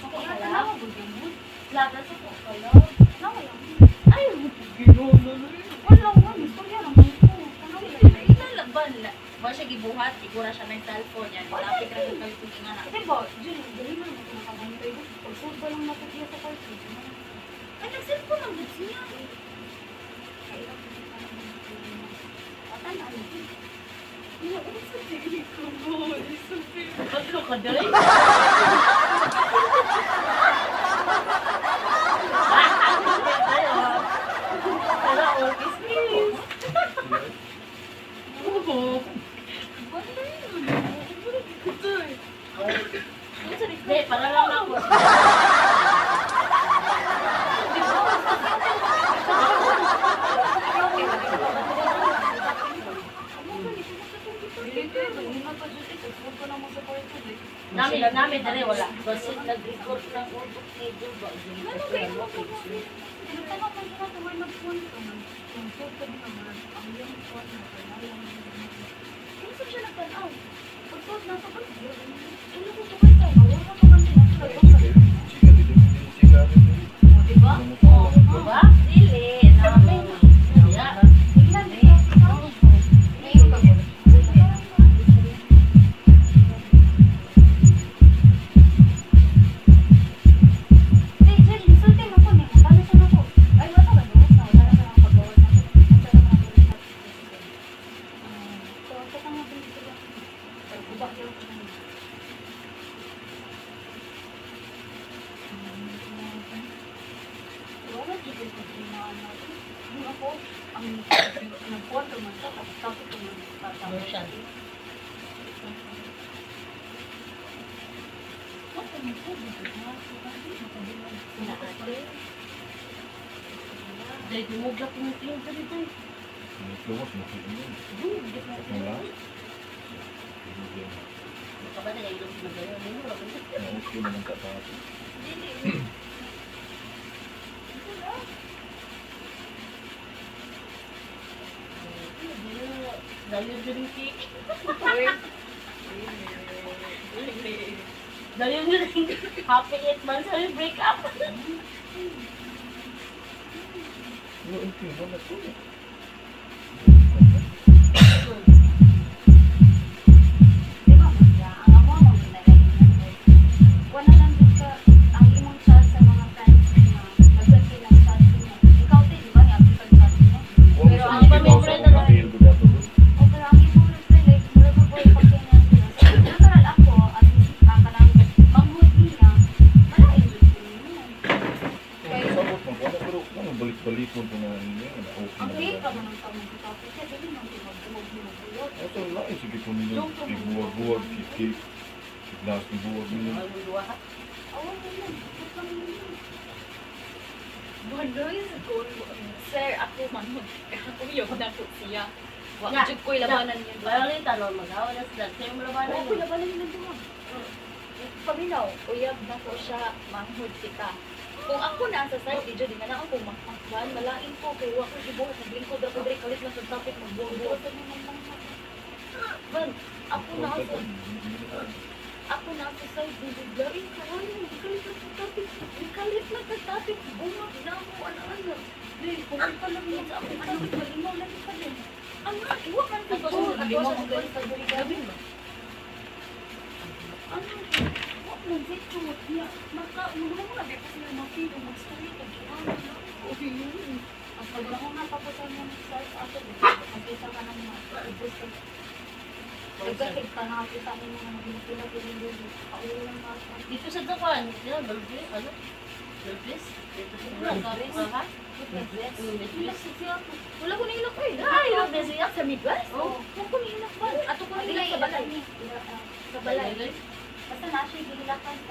Kaya Kaya tanawa mo din mo. laga sa ko kayo. Tanawa lang. Ay, ginono na rin. Wala nga, istorya lang mo ko. Tanawa lang. Ilalaban la. Ba siya gibuhat, igura siya ng cellphone yan. Lapit ra sa cellphone nga na. Ito ba, Jun, dali lang ako nakabantay ko. Pag-food ba lang natin sa party? Ay, nag-cellphone ang goods niya. Ano ka dali? Wala, okay, please. Hindi, para lang ako. Nami dali wala. Kasi nag-record ng urbok ni Juba. Diba? Oh, diba? Dili. Nami. Ya. Motion. Dahil dumugak yung film ka dito. Kapag na ilog na gano'n, hindi mo dahil yung cake. Dahil yung happy 8 months kami break up. Balik-balikon po na ninyo. Ito lang, sige po ninyo. Buwag-buwag, kikik. Siglas ng buwag ninyo. Sir, ako manhod. Kakuyog na po siya. Ya. Wakajud ko'y labanan niya. Parang yung tanong, mag-awa na sila. Sa'yo mo labanan Oo, yun. ko'y labanan niya doon. Paminaw, uyab na ko siya manhod sika. Kung ako na sa side video, di nga na ako makakwan, malain ko kay wako gibuhat sa lingkod ako diri kalit na sa topic magbuo-buo. Ban, ako na sa side video, lain ka ano, kalit na sa topic, kalit na sa topic, bumag na ako, ano-ano. Di, kung ay pala mo sa akong topic, malimaw lang ka din. Ang nga, iwa man ko ba sa limaw sa diri gabi ba? Ano? Mag-video niya. Muna mo na kasi yung mga video, mag-story ka. Okay yun. Ang pagla ko nga papasan mo sa ato, mag-isa ka ng mga i-post ka. Nagkakit ka nakakita mo mga nagpila-pila paulo lang ka. Dito sa Dakan, Dolphis, ano? Dolphis? Dito sa Dolphis, ha? Wala ko nilak ko eh. Ay, Dolphis, iyak sa Midwest? Oo. Wala ko nilak ba? Ato ko nilak sa balay. Sa balay. Basta nasa gilakan,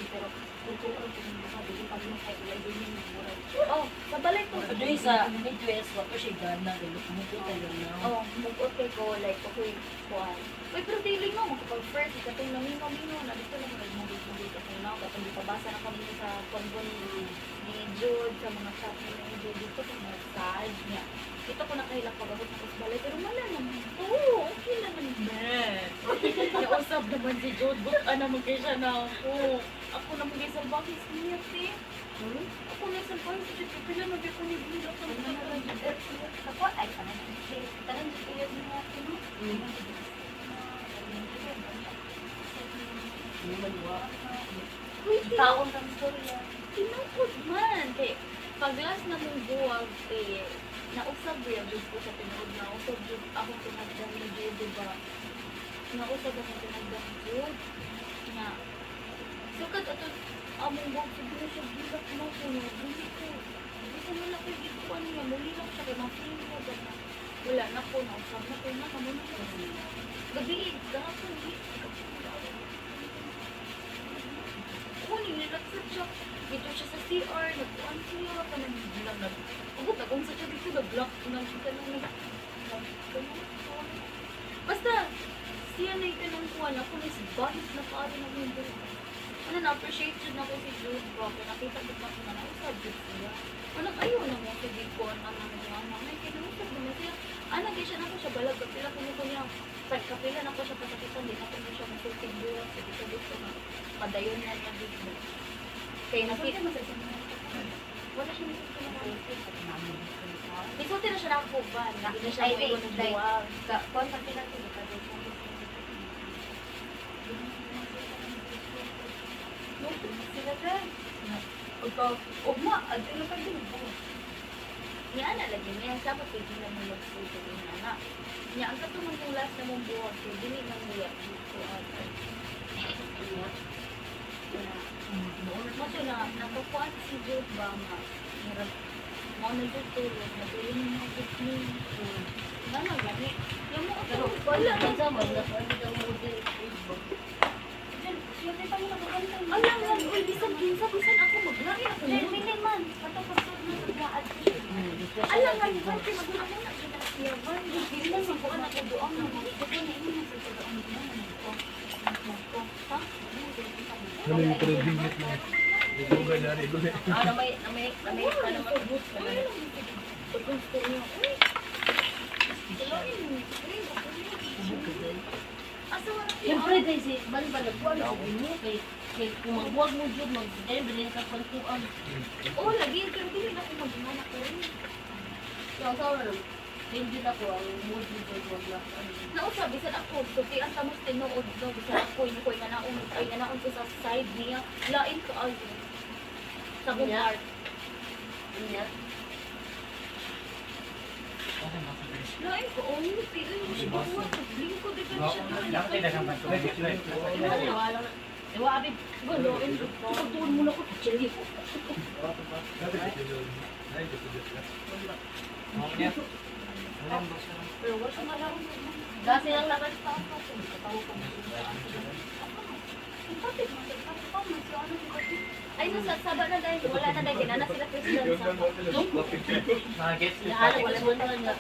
pero tuturo ko ng mga dili pag mo kay ilay din yung mura. Oh, sa balay ko. Doon sa Midwest, wako siya gana, lumuto tayo na. Oh, mugot kay ko like okay, kuan. Uy, pero daily mo kapag first katong namino na dito lang nagmugod kasi na katong gipabasa na kami sa konbon ni Jude sa mga chat ni Jude dito sa mga side niya. Ito ko nakahilak pagabot na sa balay pero wala naman. Oo, okay naman. Nausap naman si Jude. Buka naman kayo siya na ako. Ako na mong salbahe sa niya, te. Ako na salbahe sa Diyos. Pila na di ko ni Bila sa mga nagagad. Ako, ay, tanan sa tuyod niya, no? Uy, taon ng storya. Tinukod man. Kaya, pag last na mong buwag, nausab rin ko sa tinood. Nausab yun akong tinagdang ni Diyo, diba? Nausab akong tinagdang ni Diyo. Na, sukat ato, among buwag, siguro siya bigat mo ko. Hindi ko, hindi ko wala kayo gituan niya. Muli lang siya kay mga feeling ko. Wala na po, nausab na ko na. Kamo na ko. Gabi, gahapon, nilaksad siya. Dito siya sa CR, nagpuan siya, panag-vlog. Huwag na kung sa siya dito, nag-block na siya ng basta, siya na ikanang kuhan. Ako na si bahit na paari na mundo. Ano, na-appreciate yun ako si Jude ba? Kaya nakita ko na ako na nausab yun siya. Anong ayaw na mo si Dikon, ang mga may kinausab naman siya. Anong siya na ko siya balag, kapila ko niya. Kapila na ko siya pasakitan, di na ko siya masulting buwan. Sa dito na padayon na niya dito. Kaya nakita mo sa isang wala siya nagsusunod na isuti na siya nakakuban. Hindi na siya mo ng buwag. Kuwan pa sila ito, Sila dyan. Ugma, at sila pa din. niya na lagi niya sa pagpili na mo magsuto din na. Niya ang katumang kong last na mong buwag, so dili na mo yan dito at mo na nakakuan si Jude ba nga mo na tutulog na tuloy mo na tutulog ano gani yung mo pero wala na sa mga na pwede daw mo din Facebook Siyempre pa yung nagkakantay. alam nga uy bisan ako maglari ako Hindi man. Patapos na nag-aad siya. alam nga yung pwede maglari na siya na siya man Hindi na sa buwan ako doon na ito na ino na sa doon ha? Ano yung pre-bingit na? Ibuga na rin ulit. Na may ano matubos na lang. Siyempre tayo si bali-bali buwan sa inyo kay kung magbuwag mo dyan mag-game bilhin ka kwantuan. Oo, lagi. Pero hindi na ako mag-imanak ko rin. Yung sa hindi na ko ang mood mo dyan wag lang. Nausa, bisan ako. Suti ang tamas tinuod. Bisan ako, hindi ko inanaon ko sa side niya. Lain ko ayo. Sa kong Niya? heart. Niya? Lain ko, oh, hindi. Hindi siya bawa. Lingkod, di ba siya? Wala na. Ewa abib. Galoin ko. Pagtuon muna ko. Chili ko. Pero wala siya malaw. Gasi lang laban. Ay, nasasaba na dahil wala na dahil na sila president sa Lahat wala mo na nga.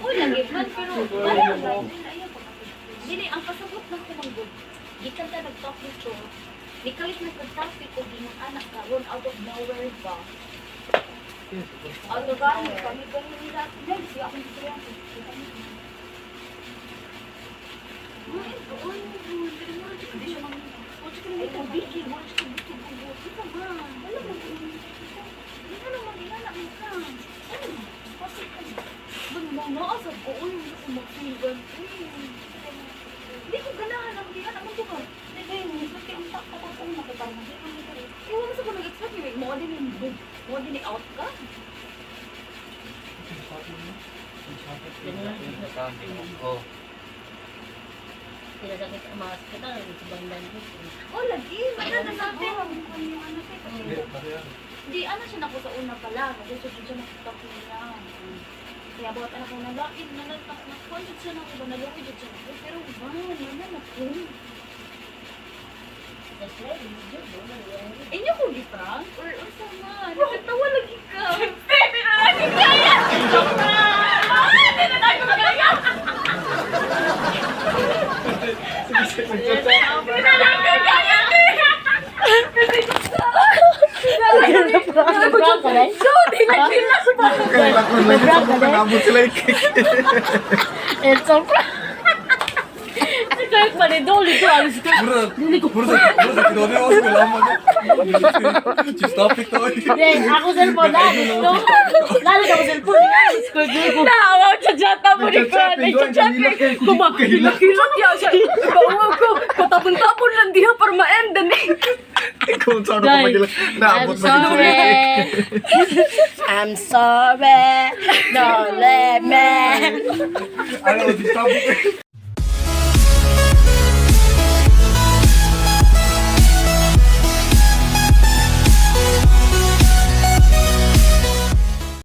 Uy, lagi man, pero ayaw ba? Dili, ang kasabot ng kumanggod. Gikan ka nag-talk dito. Di kalit nagka-topic ko ginang anak ka, run out of nowhere ba? Out of nowhere, kami nila. Dahil siya akong gusto yan. Ay, doon. Hindi siya mang... Ay, kabiki. Wala siya kabiki. Ito ba? Alam mo, hindi ka naman inanak mo ka. Ano? Bakit ka? Bang mamaasag ko. Uy, hindi ko mag-feel. Hindi ko ganahan ang inanak mo ba? Hindi ba yung gusto kayong takta ko kung nakatama. Iwan mo sa kung nag-expect yung mo din yung out ka? Oh. Pinasakit ang mga sakit na sa bandan ko. Oh, lagi. Wala na natin. Di, ano siya na ko sa una pala. Kasi siya nakita ko niya. Kaya bawat anak ko nalain, nakuha siya na ko ba, nalungin siya na ko. Pero ba, wala na ko. Inyo ko giprank? Or sama? Nagkatawa lagi ka. Hindi na lagi kaya! Hindi na lagi kaya! Hindi na lagi kaya! Nag-prank ka rin? Kaya ko lang ito nakabot sila yung cake. It's so prank. pa ni Dolly to, alis ka. Puro sa kinone ako sa kalaman. Just topic to. Then, ako cellphone na, alis to. Lalo ka ko cellphone, alis ko. Naawaw siya dyan mo ni Kuya. Nagchat-chat. Kumakilak yan siya. Bawag ko. Patapon-tapon lang diha para ma-end. Kung saan ako Guys, magilang. Naabot I'm na dito. sorry. I'm sorry. Don't let me. Ano, just topic.